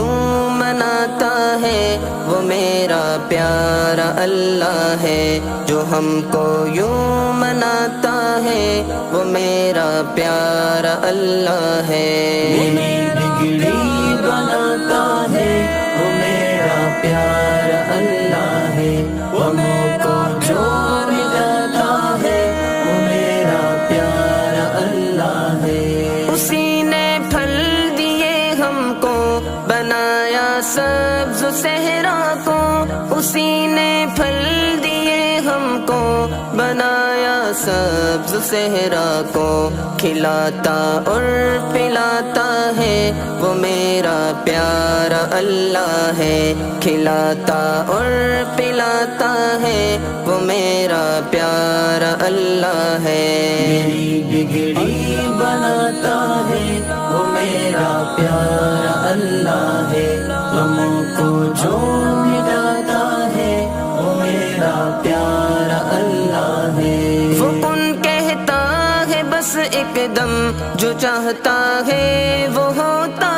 یوں مناتا ہے وہ میرا پیارا اللہ ہے، جو ہم کو یوں مناتا ہے وہ میرا پیارا اللہ ہے۔ میری بگڑی بناتا ہے وہ میرا پیارا اللہ ہے، غموں کو جو مٹاتا ہے وہ میرا پیارا اللہ ہے۔ اسی نے پھل دیے ہم کو، بنایا سبز صحرا کو، اسی نے پھل دیے ہم کو، بنایا سبز صحرا کو، کھلاتا اور پلاتا ہے وہ میرا پیارا اللہ ہے، کھلاتا اور پلاتا ہے وہ میرا پیارا اللہ ہے۔ میری بگڑی بناتا ہے وہ میرا پیارا اللہ ہے، غموں کو جو مٹاتا ہے وہ میرا پیارا اللہ ہے۔ وہ کن کہتا ہے بس ایک دم، جو چاہتا ہے وہ ہوتا